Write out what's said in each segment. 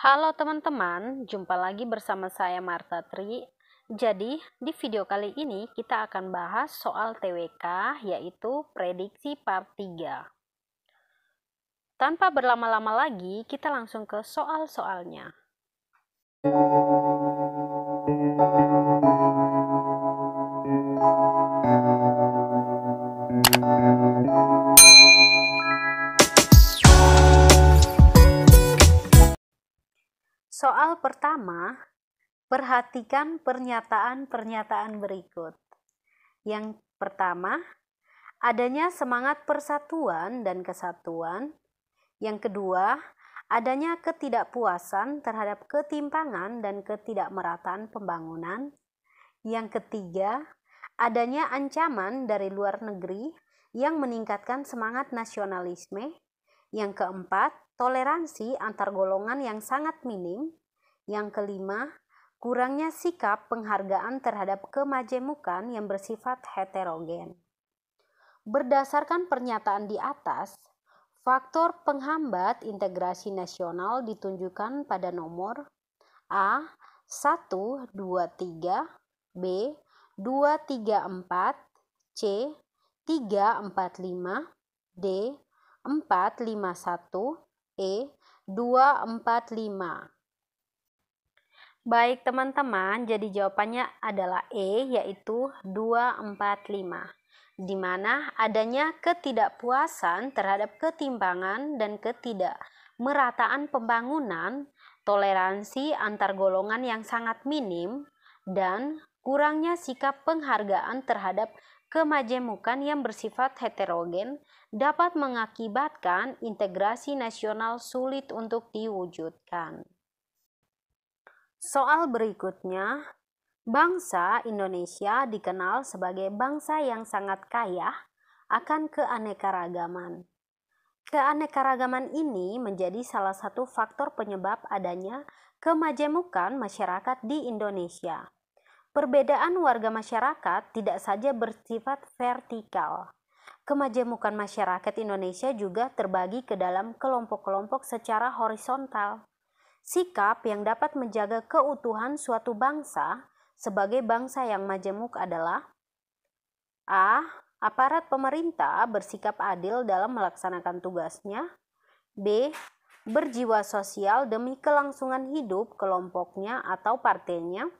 Halo teman-teman, jumpa lagi bersama saya Marta Tri. Jadi, di video kali ini kita akan bahas soal TWK, yaitu prediksi part 3. Tanpa berlama-lama lagi, kita langsung ke soal-soalnya. Soal pertama, perhatikan pernyataan-pernyataan berikut. Yang pertama, adanya semangat persatuan dan kesatuan. Yang kedua, adanya ketidakpuasan terhadap ketimpangan dan ketidakmerataan pembangunan. Yang ketiga, adanya ancaman dari luar negeri yang meningkatkan semangat nasionalisme. Yang keempat, toleransi antar golongan yang sangat minim. Yang kelima, kurangnya sikap penghargaan terhadap kemajemukan yang bersifat heterogen. Berdasarkan pernyataan di atas, faktor penghambat integrasi nasional ditunjukkan pada nomor A. 1, 2, 3, B. 2, 3, 4, C. 3, 4, 5, D. 4, 5, 1, E. 2, 4, 5. Baik teman-teman, jadi jawabannya adalah E, yaitu 2, 4, 5. Di mana adanya ketidakpuasan terhadap ketimpangan dan ketidakmerataan pembangunan, toleransi antar golongan yang sangat minim, dan kurangnya sikap penghargaan terhadap kemajemukan yang bersifat heterogen dapat mengakibatkan integrasi nasional sulit untuk diwujudkan. Soal berikutnya, bangsa Indonesia dikenal sebagai bangsa yang sangat kaya akan keanekaragaman. Keanekaragaman ini menjadi salah satu faktor penyebab adanya kemajemukan masyarakat di Indonesia. Perbedaan warga masyarakat tidak saja bersifat vertikal. Kemajemukan masyarakat Indonesia juga terbagi ke dalam kelompok-kelompok secara horizontal. Sikap yang dapat menjaga keutuhan suatu bangsa sebagai bangsa yang majemuk adalah A. Aparat pemerintah bersikap adil dalam melaksanakan tugasnya. B. Berjiwa sosial demi kelangsungan hidup kelompoknya atau partainya.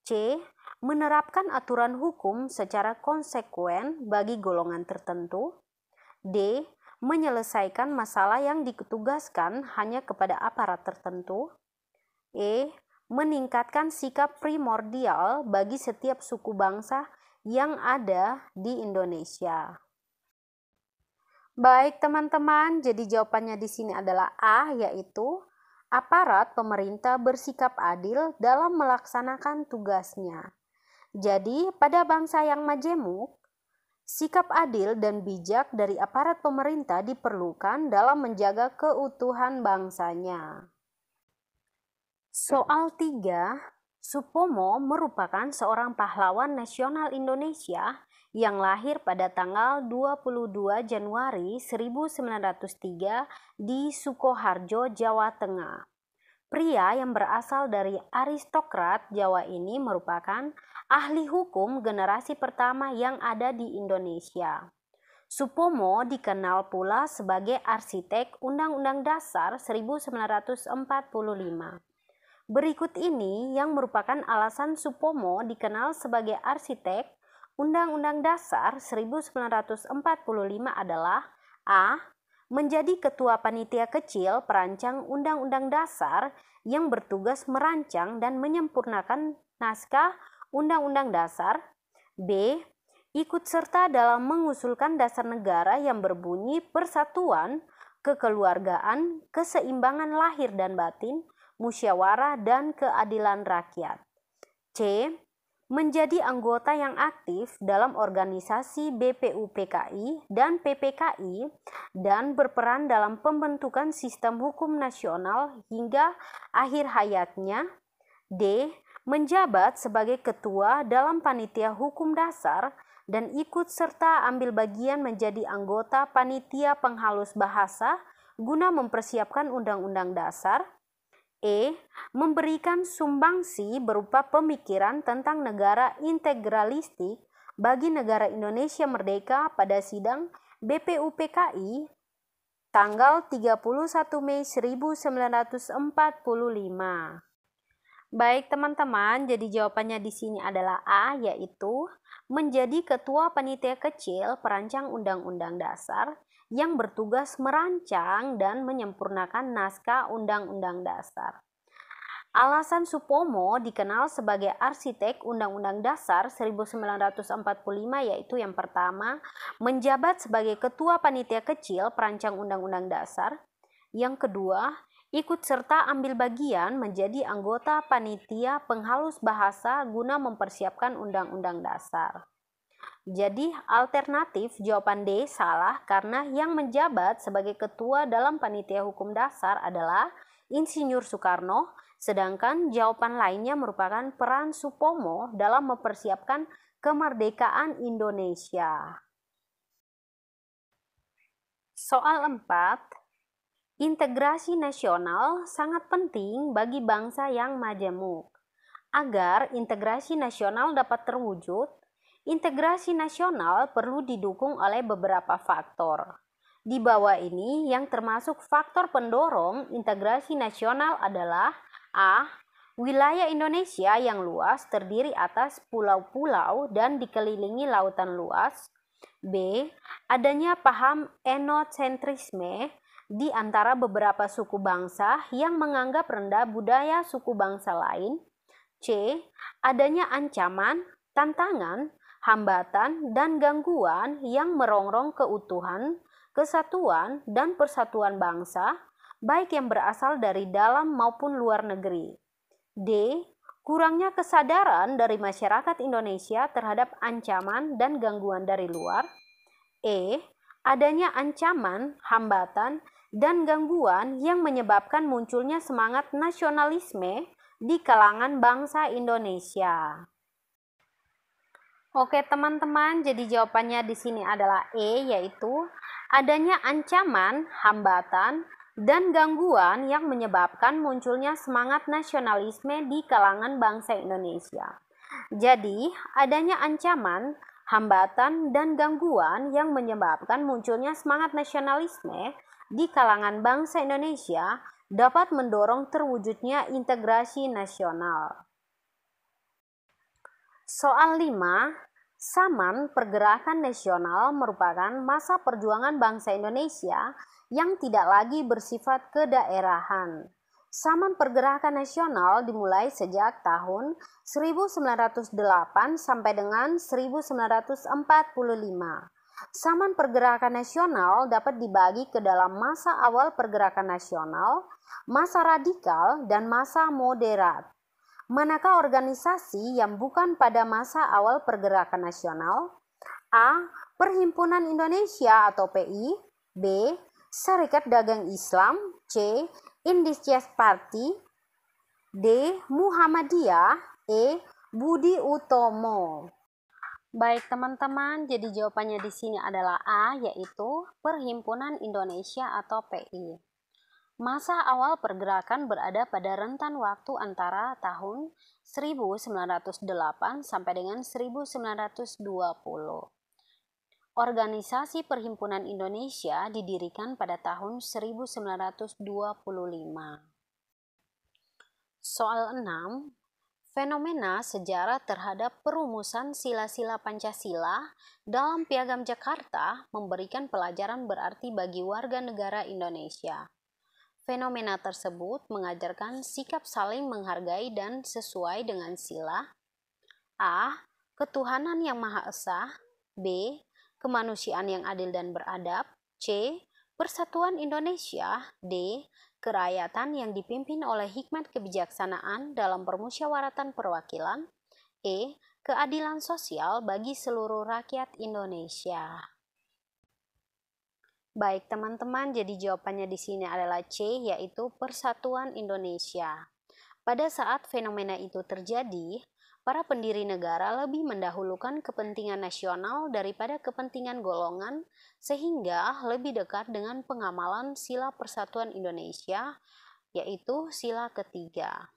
C. Menerapkan aturan hukum secara konsekuen bagi golongan tertentu. D. Menyelesaikan masalah yang ditugaskan hanya kepada aparat tertentu. E. Meningkatkan sikap primordial bagi setiap suku bangsa yang ada di Indonesia. Baik teman-teman, jadi jawabannya di sini adalah A, yaitu aparat pemerintah bersikap adil dalam melaksanakan tugasnya. Jadi, pada bangsa yang majemuk, sikap adil dan bijak dari aparat pemerintah diperlukan dalam menjaga keutuhan bangsanya. Soal 3, Supomo merupakan seorang pahlawan nasional Indonesia yang lahir pada tanggal 22 Januari 1903 di Sukoharjo, Jawa Tengah. Pria yang berasal dari aristokrat Jawa ini merupakan ahli hukum generasi pertama yang ada di Indonesia. Supomo dikenal pula sebagai arsitek Undang-Undang Dasar 1945. Berikut ini yang merupakan alasan Supomo dikenal sebagai arsitek Undang-Undang Dasar 1945 adalah A. Menjadi ketua panitia kecil perancang Undang-Undang Dasar yang bertugas merancang dan menyempurnakan naskah Undang-Undang Dasar. B. Ikut serta dalam mengusulkan dasar negara yang berbunyi persatuan, kekeluargaan, keseimbangan lahir dan batin, musyawarah dan keadilan rakyat. C. Menjadi anggota yang aktif dalam organisasi BPUPKI dan PPKI dan berperan dalam pembentukan sistem hukum nasional hingga akhir hayatnya. D. Menjabat sebagai ketua dalam panitia hukum dasar dan ikut serta ambil bagian menjadi anggota panitia penghalus bahasa guna mempersiapkan Undang-Undang Dasar. E. Memberikan sumbangsi berupa pemikiran tentang negara integralistik bagi negara Indonesia merdeka pada sidang BPUPKI tanggal 31 Mei 1945. Baik teman-teman, jadi jawabannya di sini adalah A, yaitu menjadi ketua panitia kecil perancang Undang-Undang Dasar yang bertugas merancang dan menyempurnakan naskah Undang-Undang Dasar. Alasan Supomo dikenal sebagai arsitek Undang-Undang Dasar 1945 yaitu yang pertama, menjabat sebagai ketua panitia kecil perancang Undang-Undang Dasar. Yang kedua, ikut serta ambil bagian menjadi anggota panitia penghalus bahasa guna mempersiapkan Undang-Undang Dasar. Jadi alternatif jawaban D salah karena yang menjabat sebagai ketua dalam panitia hukum dasar adalah Insinyur Soekarno, sedangkan jawaban lainnya merupakan peran Supomo dalam mempersiapkan kemerdekaan Indonesia. Soal 4. Integrasi nasional sangat penting bagi bangsa yang majemuk. Agar integrasi nasional dapat terwujud, integrasi nasional perlu didukung oleh beberapa faktor. Di bawah ini yang termasuk faktor pendorong integrasi nasional adalah A. Wilayah Indonesia yang luas terdiri atas pulau-pulau dan dikelilingi lautan luas. B. Adanya paham etnosentrisme di antara beberapa suku bangsa yang menganggap rendah budaya suku bangsa lain. C. Adanya ancaman, tantangan, hambatan, dan gangguan yang merongrong keutuhan, kesatuan, dan persatuan bangsa, baik yang berasal dari dalam maupun luar negeri. D. Kurangnya kesadaran dari masyarakat Indonesia terhadap ancaman dan gangguan dari luar. E. Adanya ancaman, hambatan, dan gangguan yang menyebabkan munculnya semangat nasionalisme di kalangan bangsa Indonesia. Oke teman-teman, jadi jawabannya di sini adalah E, yaitu adanya ancaman, hambatan, dan gangguan yang menyebabkan munculnya semangat nasionalisme di kalangan bangsa Indonesia. Jadi, adanya ancaman, hambatan, dan gangguan yang menyebabkan munculnya semangat nasionalisme di kalangan bangsa Indonesia dapat mendorong terwujudnya integrasi nasional. Soal 5, zaman pergerakan nasional merupakan masa perjuangan bangsa Indonesia yang tidak lagi bersifat kedaerahan. Zaman pergerakan nasional dimulai sejak tahun 1908 sampai dengan 1945. Zaman pergerakan nasional dapat dibagi ke dalam masa awal pergerakan nasional, masa radikal, dan masa moderat. Manakah organisasi yang bukan pada masa awal pergerakan nasional? A. Perhimpunan Indonesia atau PI. B. Serikat Dagang Islam. C. Indicias Party. D. Muhammadiyah. E. Budi Utomo. Baik teman-teman, jadi jawabannya di sini adalah A, yaitu Perhimpunan Indonesia atau PI. Masa awal pergerakan berada pada rentan waktu antara tahun 1908 sampai dengan 1920. Organisasi Perhimpunan Indonesia didirikan pada tahun 1925. Soal 6. Fenomena sejarah terhadap perumusan sila-sila Pancasila dalam Piagam Jakarta memberikan pelajaran berarti bagi warga negara Indonesia. Fenomena tersebut mengajarkan sikap saling menghargai dan sesuai dengan sila. A. Ketuhanan yang Maha Esa. B. Kemanusiaan yang adil dan beradab. C. Persatuan Indonesia. D. Kerakyatan yang dipimpin oleh hikmat kebijaksanaan dalam permusyawaratan perwakilan. E. Keadilan sosial bagi seluruh rakyat Indonesia. Baik teman-teman, jadi jawabannya di sini adalah C, yaitu Persatuan Indonesia. Pada saat fenomena itu terjadi, para pendiri negara lebih mendahulukan kepentingan nasional daripada kepentingan golongan, sehingga lebih dekat dengan pengamalan sila Persatuan Indonesia yaitu sila ketiga.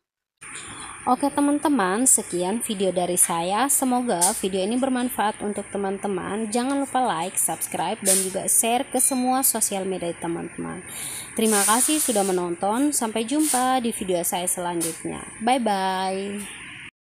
Oke teman-teman, sekian video dari saya. Semoga video ini bermanfaat untuk teman-teman. Jangan lupa like, subscribe, dan juga share ke semua sosial media teman-teman. Terima kasih sudah menonton. Sampai jumpa di video saya selanjutnya. Bye-bye.